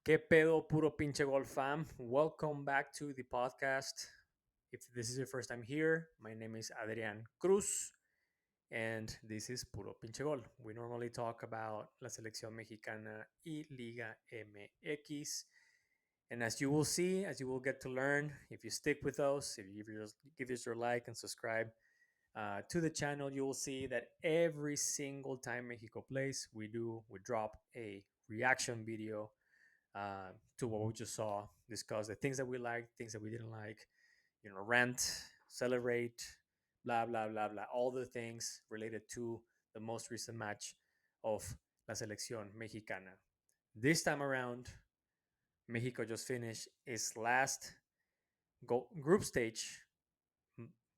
¿Qué pedo, Puro Pinche Gol fam? Welcome back to the podcast. If this is your first time here, my name is Adrian Cruz, and this is Puro Pinche Gol. We normally talk about la selección mexicana y Liga MX. And as you will see, as you will get to learn, if you stick with us, if you give us your like and subscribe to the channel, you will see that every single time Mexico plays, we drop a reaction video to what we just saw, discuss the things that we liked, things that we didn't like, rant, celebrate, blah, blah, blah, blah, all the things related to the most recent match of La Selección Mexicana. This time around, Mexico just finished its last group stage,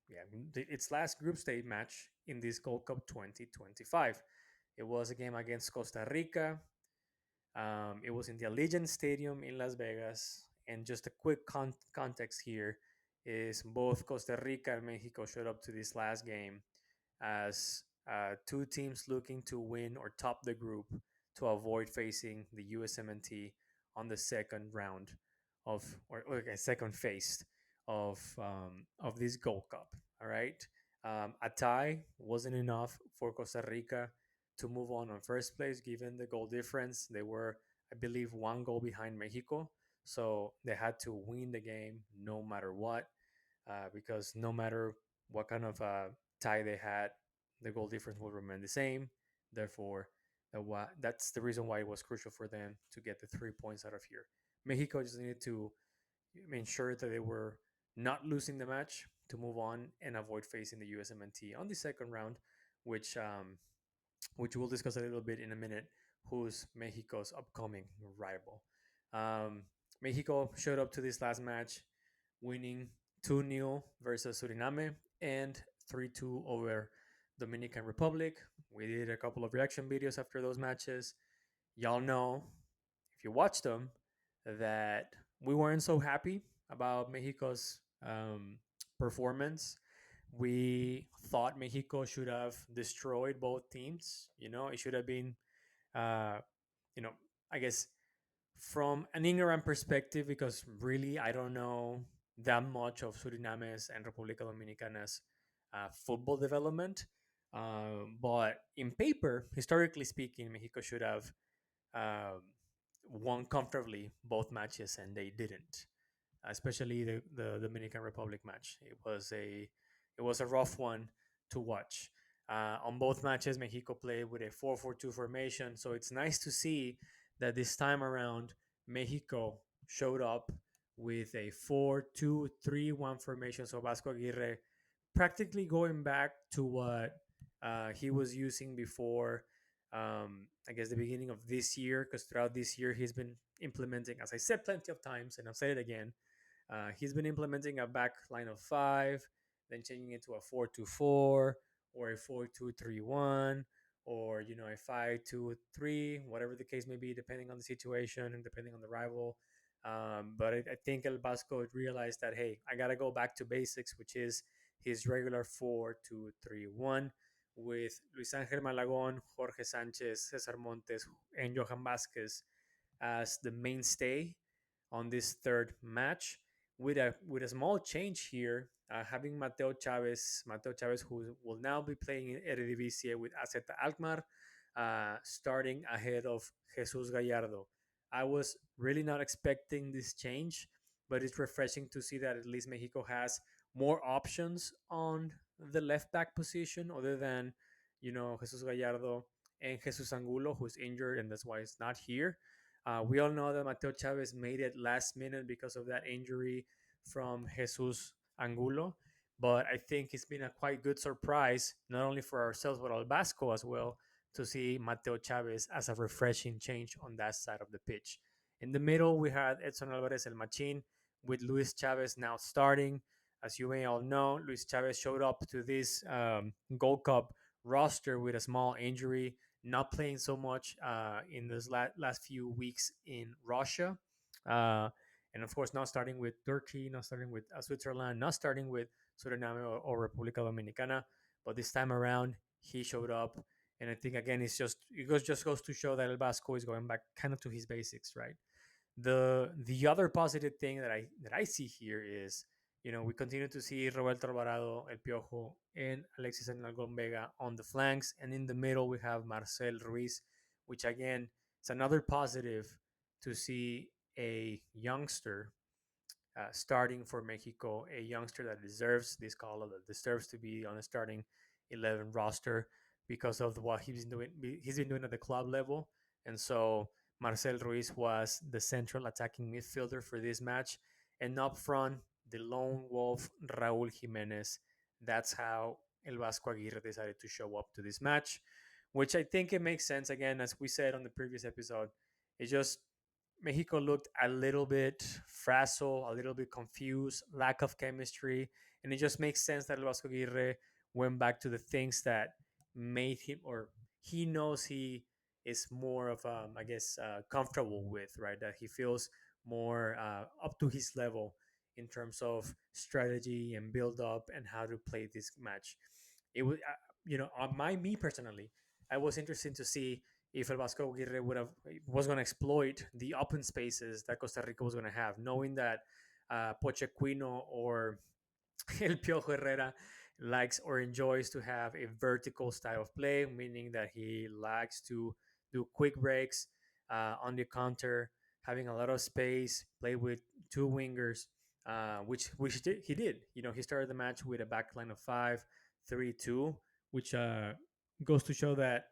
yeah, its last group stage match in this Gold Cup 2025. It was a game against Costa Rica. It was in the Allegiant Stadium in Las Vegas. And just a quick context here is both Costa Rica and Mexico showed up to this last game as two teams looking to win or top the group to avoid facing the USMNT on the second round or second phase of this Gold Cup. All right, a tie wasn't enough for Costa Rica to move on first place, given the goal difference. They were, I believe, one goal behind Mexico. So they had to win the game no matter what, because no matter what kind of tie they had, the goal difference will remain the same. Therefore, that's the reason why it was crucial for them to get the 3 points out of here. Mexico just needed to ensure that they were not losing the match to move on and avoid facing the USMNT on the second round, which which we'll discuss a little bit in a minute, who's Mexico's upcoming rival. Um, Mexico showed up to this last match, winning 2-0 versus Suriname and 3-2 over Dominican Republic. We did a couple of reaction videos after those matches. Y'all know, if you watched them, that we weren't so happy about Mexico's performance. We thought Mexico should have destroyed both teams. It should have been, uh, you know, I guess from an ignorant perspective, because really I don't know that much of Suriname's and República Dominicana's football development. But in paper, historically speaking, Mexico should have um, won comfortably both matches, and they didn't. Especially the Dominican Republic match. It was a rough one to watch. On both matches, Mexico played with a 4-4-2 formation, so it's nice to see that this time around Mexico showed up with a 4-2-3-1 formation. So Vasco Aguirre practically going back to what he was using before, I guess, the beginning of this year, because throughout this year he's been implementing, as I said plenty of times, and I've said it again, he's been implementing a back line of five, then changing it to a 4-2-4 or a 4-2-3-1, or a 5-2-3, whatever the case may be, depending on the situation and depending on the rival. But I think El Vasco realized that, hey, I gotta go back to basics, which is his regular 4-2-3-1 with Luis Ángel Malagón, Jorge Sánchez, Cesar Montes, and Johan Vázquez as the mainstay on this third match, with a small change here, having Mateo Chavez, who will now be playing in Eredivisie with AZ Alkmaar, starting ahead of Jesus Gallardo. I was really not expecting this change, but it's refreshing to see that at least Mexico has more options on the left back position, other than Jesus Gallardo and Jesus Angulo, who's injured and that's why it's not here. We all know that Mateo Chavez made it last minute because of that injury from Jesus Angulo, but I think it's been a quite good surprise, not only for ourselves but Albasco as well, to see Mateo Chavez as a refreshing change on that side of the pitch. In the middle, we had Edson Alvarez El Machín with Luis Chavez now starting. As you may all know, Luis Chavez showed up to this Gold Cup roster with a small injury, not playing so much in this last few weeks in Russia. Uh, and of course, not starting with Turkey, not starting with Switzerland, not starting with Suriname or República Dominicana. But this time around, he showed up. And I think, again, it just goes to show that El Vasco is going back kind of to his basics, right? The other positive thing that I see here is, we continue to see Roberto Alvarado, El Piojo, and Alexis Algon Vega on the flanks, and in the middle we have Marcel Ruiz, which again is another positive to see a youngster starting for Mexico, a youngster that deserves this call, that deserves to be on a starting 11 roster because of what he's been doing. He's been doing at the club level, and so Marcel Ruiz was the central attacking midfielder for this match, and up front, the lone wolf Raúl Giménez. That's how El Vasco Aguirre decided to show up to this match, which I think it makes sense. Again, as we said on the previous episode, it just Mexico looked a little bit frazzled, a little bit confused, lack of chemistry, and it just makes sense that Vasco Aguirre went back to the things that made him, or he knows he is more of, I guess, comfortable with, right? That he feels more up to his level in terms of strategy and build up and how to play this match. It was, on me personally, I was interested to see if El Vasco Aguirre was going to exploit the open spaces that Costa Rica was going to have, knowing that Pochequino or El Piojo Herrera likes or enjoys to have a vertical style of play, meaning that he likes to do quick breaks on the counter, having a lot of space, play with two wingers, he did. He started the match with a back line of 5-3-2, which goes to show that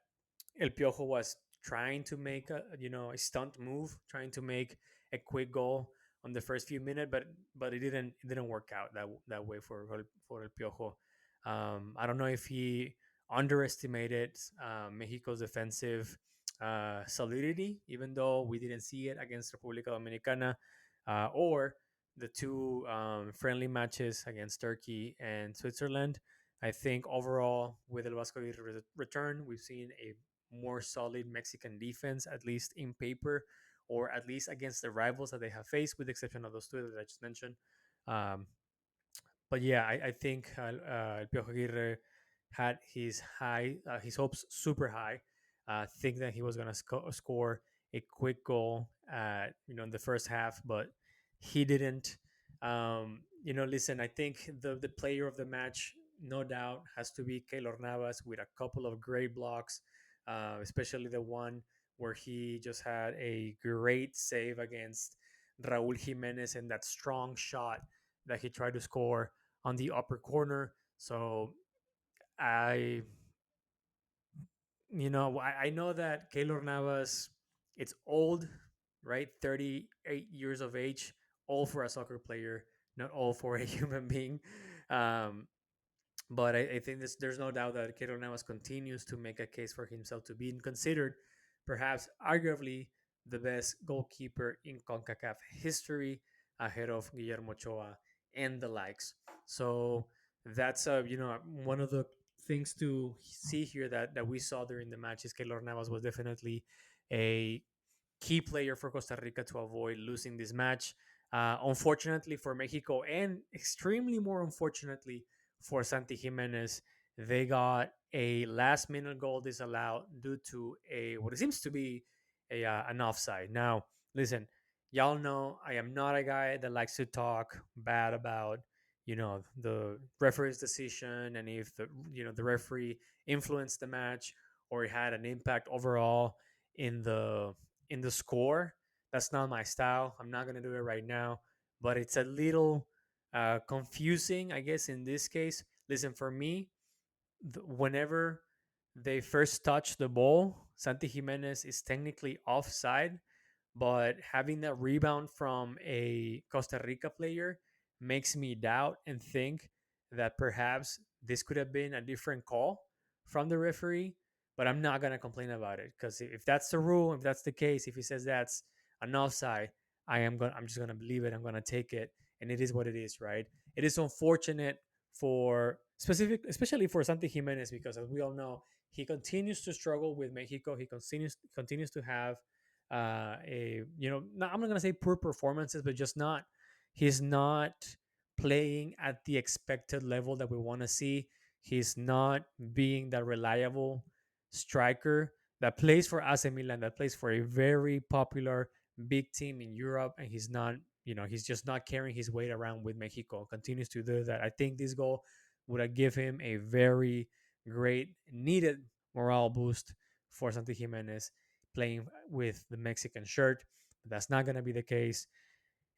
El Piojo was trying to make a stunt move, trying to make a quick goal on the first few minutes, but it didn't work out that way for El Piojo. I don't know if he underestimated Mexico's defensive solidity, even though we didn't see it against República Dominicana, or the two friendly matches against Turkey and Switzerland. I think overall, with El Vasco return, we've seen a more solid Mexican defense, at least in paper, or at least against the rivals that they have faced, with the exception of those two that I just mentioned. Um, but yeah, I think El Piojo Aguirre had his hopes super high. Think that he was gonna score a quick goal, in the first half, but he didn't. Listen, I think the player of the match, no doubt, has to be Keylor Navas with a couple of great blocks, especially the one where he just had a great save against Raúl Jiménez and that strong shot that he tried to score on the upper corner. So I, I know that Keylor Navas, it's old, right? 38 years of age, all for a soccer player, not all for a human being. Um, but I think there's no doubt that Keylor Navas continues to make a case for himself to be considered, perhaps arguably, the best goalkeeper in CONCACAF history, ahead of Guillermo Ochoa and the likes. So that's one of the things to see here that we saw during the match is Keylor Navas was definitely a key player for Costa Rica to avoid losing this match. Unfortunately for Mexico, and extremely more unfortunately for Santi Giménez, they got a last minute goal disallowed due to a what it seems to be an offside. Now, listen, y'all know I am not a guy that likes to talk bad about the referee's decision, and if the referee influenced the match or it had an impact overall in the score. That's not my style. I'm not gonna do it right now, but it's a little confusing, I guess, in this case. Listen, for me, whenever they first touch the ball, Santi Jimenez is technically offside, but having that rebound from a Costa Rica player makes me doubt and think that perhaps this could have been a different call from the referee. But I'm not gonna complain about it, because if that's the rule, if that's the case, if he says that's an offside, I'm just gonna believe it. I'm gonna take it, and it is what it is, right? It is unfortunate for especially for Santi Jimenez, because as we all know, he continues to struggle with Mexico. He continues to have I'm not gonna say poor performances, but just not he's not playing at the expected level that we want to see. He's not being that reliable striker that plays for AC Milan, that plays for a very popular big team in Europe, and he's not, he's just not carrying his weight around with Mexico. Continues to do that. I think this goal would have give him a very great needed morale boost for Santi Giménez playing with the Mexican shirt. But that's not going to be the case.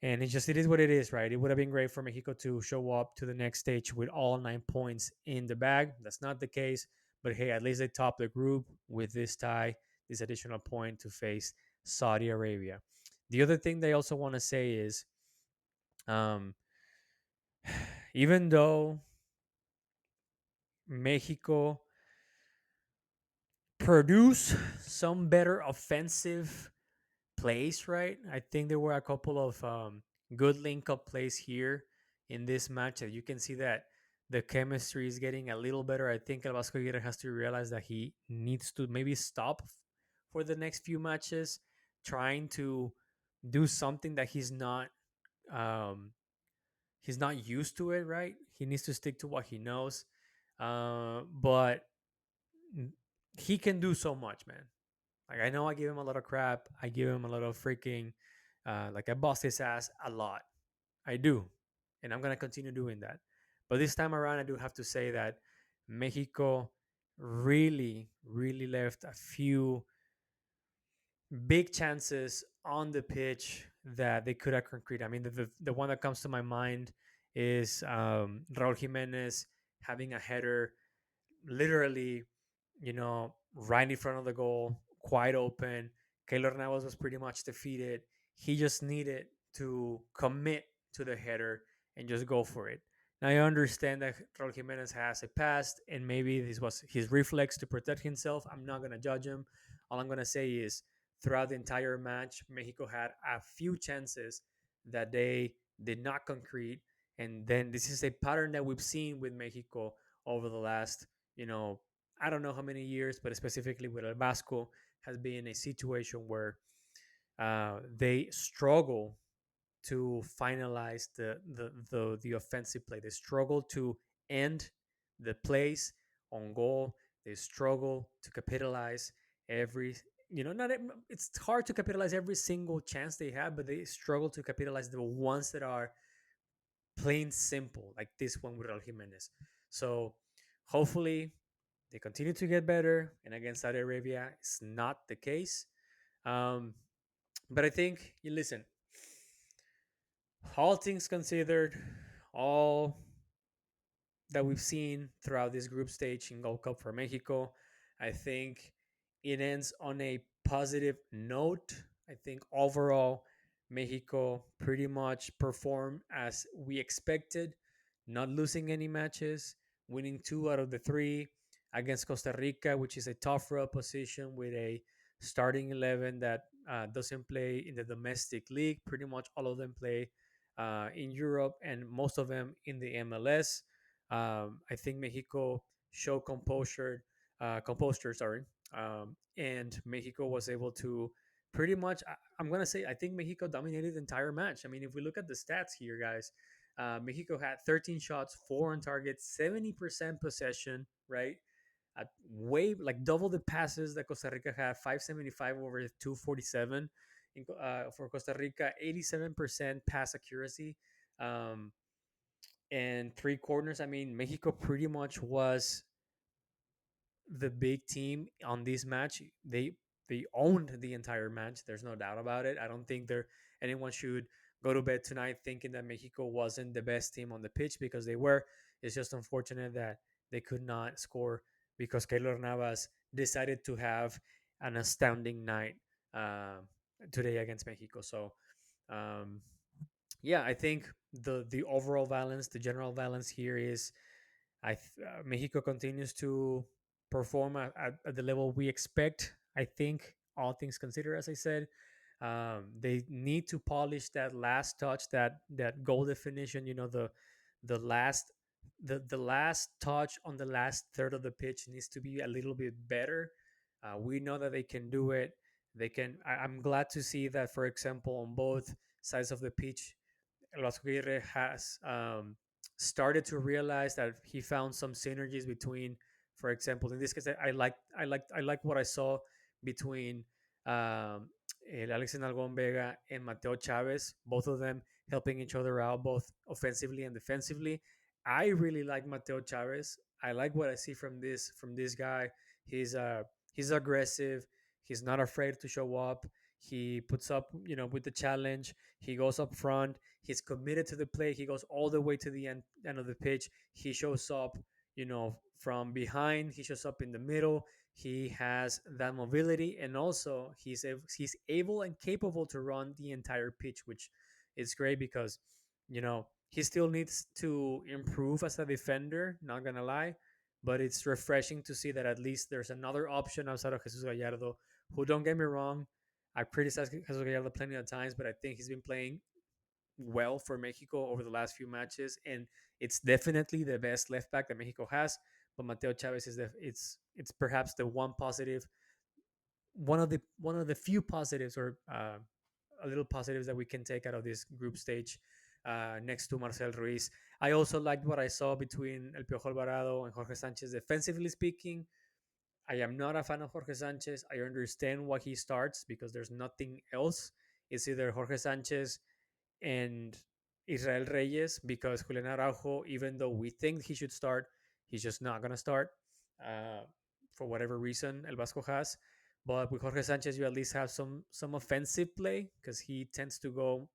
And it is what it is, right? It would have been great for Mexico to show up to the next stage with all 9 points in the bag. That's not the case. But hey, at least they top the group with this tie, this additional point to face Saudi Arabia. The other thing they also want to say is, um, even though Mexico produce some better offensive plays, right? I think there were a couple of good link up plays here in this match that you can see that the chemistry is getting a little better. I think El Vasco Aguirre has to realize that he needs to maybe stop for the next few matches, trying to do something that um, he's not used to it. Right? He needs to stick to what he knows. But he can do so much, man. Like I know I give him a lot of crap. I give him a lot of freaking like I bust his ass a lot. I do. And I'm gonna continue doing that. But this time around I do have to say that Mexico really, really left a few big chances on the pitch that they could have concrete. I mean the one that comes to my mind is Raul Jimenez having a header literally, right in front of the goal, quite open. Keylor Navas was pretty much defeated. He just needed to commit to the header and just go for it. Now I understand that Raul Jimenez has a past, and maybe this was his reflex to protect himself. I'm not gonna judge him. All I'm gonna say is, throughout the entire match, Mexico had a few chances that they did not concrete, and then this is a pattern that we've seen with Mexico over the last, you know, I don't know how many years, but specifically with El Vasco, has been a situation where they struggle to finalize the offensive play. They struggle to end the plays on goal. They struggle to capitalize every not it's hard to capitalize every single chance they have, but they struggle to capitalize the ones that are plain simple, like this one with Raul Jimenez. So hopefully they continue to get better, and against Saudi Arabia, it's not the case. Um, but I think, you listen, all things considered, all that we've seen throughout this group stage in Gold Cup for Mexico, I think it ends on a positive note. I think overall, Mexico pretty much performed as we expected, not losing any matches, winning 2 out of the 3 against Costa Rica, which is a tougher opposition with a starting 11 that doesn't play in the domestic league. Pretty much all of them play in Europe, and most of them in the MLS. I think Mexico showed composure, sorry, and Mexico was able to pretty much. I'm gonna say I think Mexico dominated the entire match. I mean, if we look at the stats here, guys, Mexico had 13 shots, 4 on target, 70% possession, right? At way like double the passes that Costa Rica had, 575 over 247. For Costa Rica, 87% pass accuracy. Um, and 3 corners. I mean, Mexico pretty much was the big team on this match. They owned the entire match. There's no doubt about it. I don't think anyone should go to bed tonight thinking that Mexico wasn't the best team on the pitch, because they were. It's just unfortunate that they could not score because Keylor Navas decided to have an astounding night uh, today against Mexico. So um, yeah, I think the overall balance, the general balance here is Mexico continues to perform at the level we expect. I think all things considered, as I said, they need to polish that last touch, that goal definition. The last the last touch on the last third of the pitch needs to be a little bit better. We know that they can do it. They can. I'm glad to see that, for example, on both sides of the pitch, Los Aguirre has started to realize that he found some synergies between, for example, in this case, I like what I saw between um, Alexis Nalgon Vega and Mateo Chavez, both of them helping each other out, both offensively and defensively. I really like Mateo Chavez. I like what I see from this guy. He's he's aggressive. He's not afraid to show up. He puts up, with the challenge. He goes up front. He's committed to the play. He goes all the way to the end of the pitch. He shows up, from behind. He shows up in the middle. He has that mobility, and also he's able and capable to run the entire pitch, which is great because he still needs to improve as a defender. Not gonna lie, but it's refreshing to see that at least there's another option outside of Jesus Gallardo. Who, don't get me wrong, I criticized Jesus Gallardo plenty of times, but I think he's been playing well for Mexico over the last few matches, and it's definitely the best left back that Mexico has. But Mateo Chavez is it's perhaps the one positive, one of the few positives, or a little positives that we can take out of this group stage. Next to Marcel Ruiz, I also liked what I saw between El Piojo Alvarado and Jorge Sanchez. Defensively speaking, I am not a fan of Jorge Sanchez. I understand why he starts because there's nothing else. It's either Jorge Sanchez and Israel Reyes, because Julian Araujo, even though we think he should start, he's just not going to start uh, for whatever reason El Vasco has. But with Jorge Sanchez, you at least have some offensive play because he tends to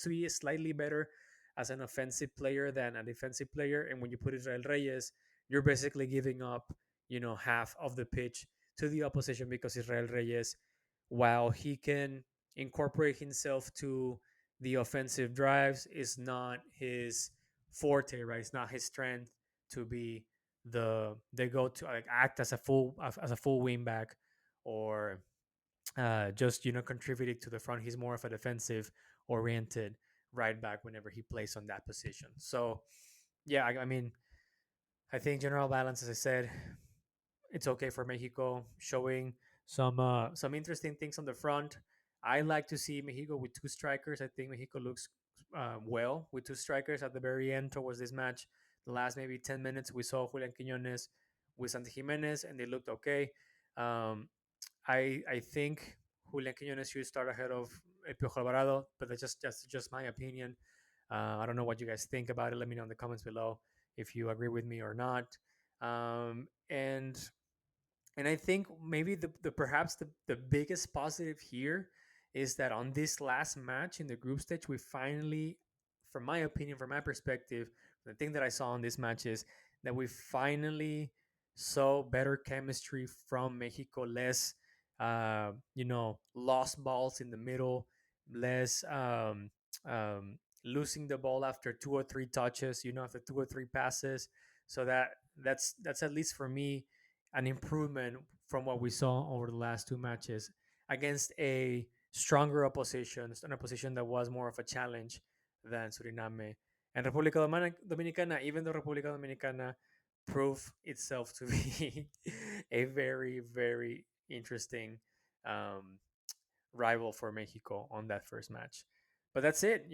be slightly better as an offensive player than a defensive player. And when you put Israel Reyes, you're basically giving up, half of the pitch to the opposition, because Israel Reyes, while he can incorporate himself to the offensive drives, is not his forte, right? It's not his strength to be the go to, like, act as a full wing back, or just contributing to the front. He's more of a defensive oriented right back whenever he plays on that position. So yeah, I mean, I think general balance, as I said, it's okay for Mexico, showing some interesting things on the front. I like to see Mexico with two strikers. I think Mexico looks well with two strikers at the very end towards this match. The last maybe 10 minutes, we saw Julian Quiñones with Santiago Giménez, and they looked okay. Um, I think Julian Quiñones should start ahead of El Piojo Alvarado, but that's just my opinion. I don't know what you guys think about it. Let me know in the comments below if you agree with me or not. And I think maybe the perhaps the biggest positive here is that on this last match in the group stage, we finally, from my opinion, from my perspective, the thing that I saw in this match is that we finally saw better chemistry from Mexico, less lost balls in the middle, less losing the ball after two or three touches, after two or three passes. So that's at least for me an improvement from what we saw over the last two matches against a stronger opposition, an opposition that was more of a challenge than Suriname and República Dominicana. Even though República Dominicana proved itself to be a very, very interesting um, rival for Mexico on that first match. But that's it.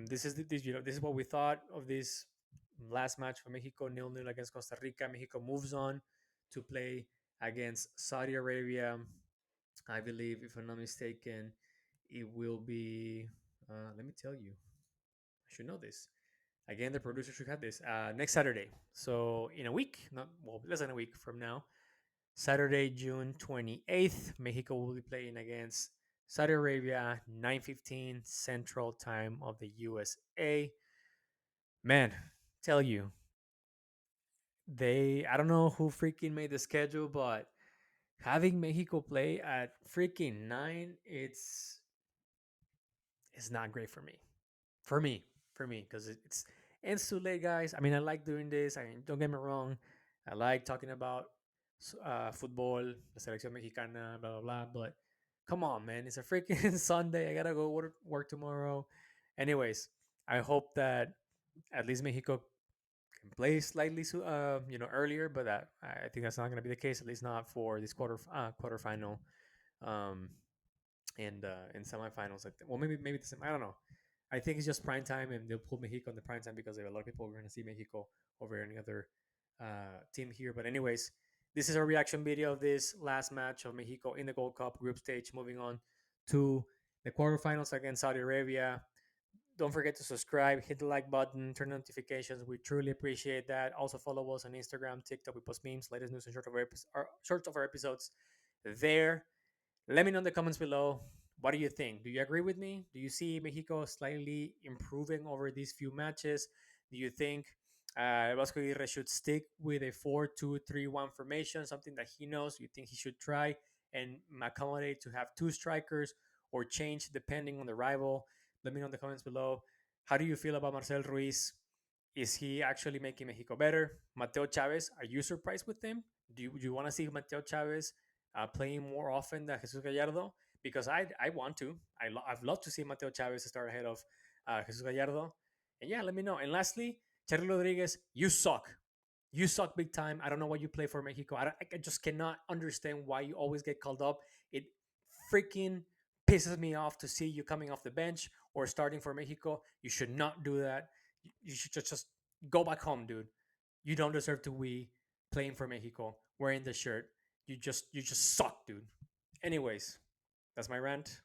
This is what we thought of this last match for Mexico, 0-0 against Costa Rica. Mexico moves on to play against Saudi Arabia. I believe, if I'm not mistaken, it will be. Let me tell you, I should know this. Again, the producer should have this next Saturday. So in a week, not well, less than a week from now, Saturday, June 28th, Mexico will be playing against Saudi Arabia, 9:15 Central Time of the USA. Man, tell you, I don't know who freaking made the schedule, but having Mexico play at freaking 9, it's not great for me. For me, because it's too late, guys. I mean, I like doing this. I mean, don't get me wrong. I like talking about football, la selección mexicana, blah blah blah. But come on, man, it's a freaking Sunday. I gotta go work tomorrow. Anyways, I hope that at least Mexico can play slightly earlier, but I think that's not gonna be the case. At least not for this quarterfinal. Um, and semifinals. Well, maybe I don't know. I think it's just prime time, and they'll pull Mexico in the prime time because there are a lot of people who are going to see Mexico over any other team here. But anyways, this is our reaction video of this last match of Mexico in the Gold Cup group stage. Moving on to the quarterfinals against Saudi Arabia. Don't forget to subscribe, hit the like button, turn notifications. We truly appreciate that. Also follow us on Instagram, TikTok. We post memes, latest news, and short of our episodes there. Let me know in the comments below. What do you think? Do you agree with me? Do you see Mexico slightly improving over these few matches? Do you think Vasco Aguirre should stick with a 4-2-3-1 formation, something that he knows? You think he should try and accommodate to have two strikers or change depending on the rival? Let me know in the comments below. How do you feel about Marcel Ruiz? Is he actually making Mexico better? Mateo Chavez, are you surprised with him? Do you want to see Mateo Chavez playing more often than Jesus Gallardo? Because I want to. I've loved to see Mateo Chavez start ahead of Jesus Gallardo. And yeah, let me know. And lastly, Charlie Rodriguez, you suck. You suck big time. I don't know why you play for Mexico. I just cannot understand why you always get called up. It freaking pisses me off to see you coming off the bench or starting for Mexico. You should not do that. You should just go back home, dude. You don't deserve to be playing for Mexico wearing the shirt. You just suck, dude. Anyways, that's my rant.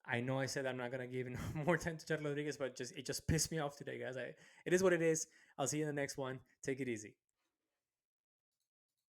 I know I said I'm not gonna give more time to Charlie Rodriguez, but just it just pissed me off today, guys. It is what it is. I'll see you in the next one. Take it easy.